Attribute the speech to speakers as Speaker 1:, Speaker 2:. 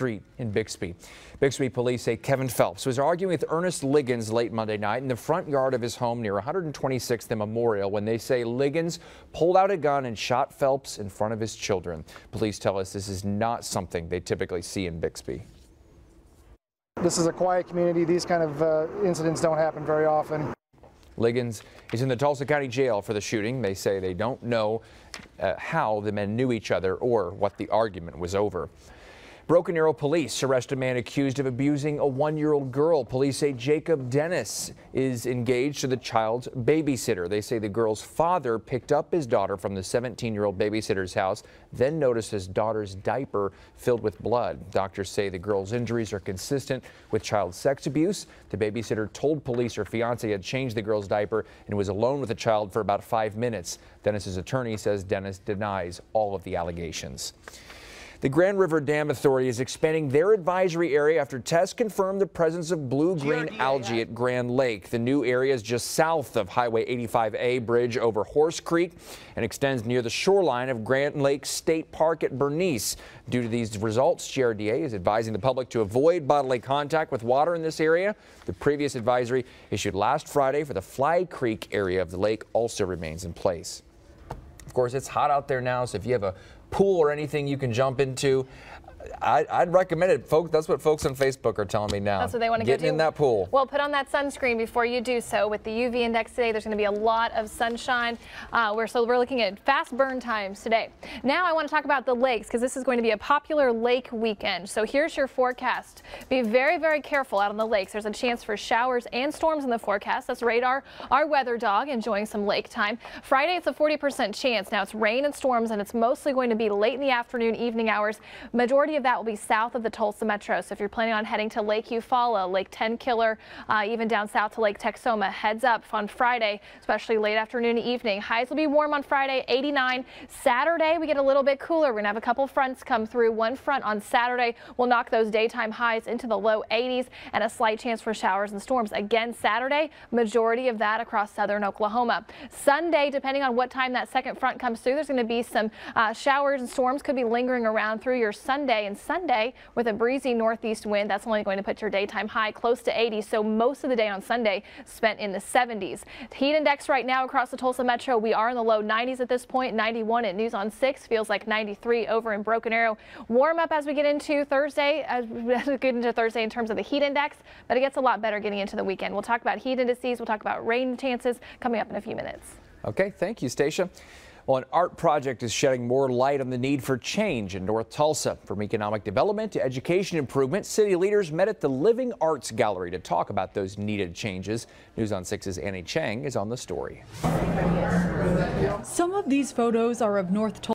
Speaker 1: street in Bixby. Bixby police say Kevin Phelps was arguing with Ernest Liggins late Monday night in the front yard of his home near 126th and Memorial when they say Liggins pulled out a gun and shot Phelps in front of his children. Police tell us this is not something they typically see in Bixby.
Speaker 2: This is a quiet community. These kind of incidents don't happen very often.
Speaker 1: Liggins is in the Tulsa County Jail for the shooting. They say they don't know how the men knew each other or what the argument was over. Broken Arrow police arrest a man accused of abusing a 1-year-old girl. Police say Jacob Dennis is engaged to the child's babysitter. They say the girl's father picked up his daughter from the 17-year-old babysitter's house, then noticed his daughter's diaper filled with blood. Doctors say the girl's injuries are consistent with child sex abuse. The babysitter told police her fiance had changed the girl's diaper and was alone with the child for about 5 minutes. Dennis's attorney says Dennis denies all of the allegations. The Grand River Dam Authority is expanding their advisory area after tests confirmed the presence of blue-green algae at Grand Lake. The new area is just south of Highway 85A bridge over Horse Creek and extends near the shoreline of Grand Lake State Park at Bernice. Due to these results, GRDA is advising the public to avoid bodily contact with water in this area. The previous advisory issued last Friday for the Fly Creek area of the lake also remains in place. Of course, it's hot out there now, so if you have a pool or anything you can jump into, I'd recommend it, folks. That's what folks on Facebook are telling me now.
Speaker 3: That's what they want to
Speaker 1: get in that pool.
Speaker 3: Well, put on that sunscreen before you do so. With the UV index today, there's going to be a lot of sunshine. We're looking at fast burn times today. Now I want to talk about the lakes because this is going to be a popular lake weekend. So here's your forecast. Be very, very careful out on the lakes. There's a chance for showers and storms in the forecast. That's Radar, our weather dog, enjoying some lake time. Friday, it's a 40% chance. Now it's rain and storms, and it's mostly going to be late in the afternoon, evening hours. Majority of that will be south of the Tulsa Metro. So if you're planning on heading to Lake Eufaula, Lake Tenkiller, even down south to Lake Texoma, heads up on Friday, especially late afternoon and evening. Highs will be warm on Friday, 89. Saturday, we get a little bit cooler. We're going to have a couple fronts come through. One front on Saturday will knock those daytime highs into the low 80s and a slight chance for showers and storms. Again, Saturday, majority of that across southern Oklahoma. Sunday, depending on what time that second front comes through, there's going to be some showers and storms could be lingering around through your Sunday and Sunday with a breezy northeast wind. That's only going to put your daytime high close to 80. So most of the day on Sunday spent in the 70s. Heat index right now across the Tulsa Metro, we are in the low 90s at this point. 91 at News on 6, feels like 93 over in Broken Arrow. Warm up as we get into Thursday, in terms of the heat index, but it gets a lot better getting into the weekend. We'll talk about heat indices. We'll talk about rain chances coming up in a few minutes.
Speaker 1: Okay, thank you, Stacia. Well, an art project is shedding more light on the need for change in North Tulsa. From economic development to education improvement, city leaders met at the Living Arts Gallery to talk about those needed changes. News on 6's Annie Chang is on the story.
Speaker 4: Some of these photos are of North Tulsa.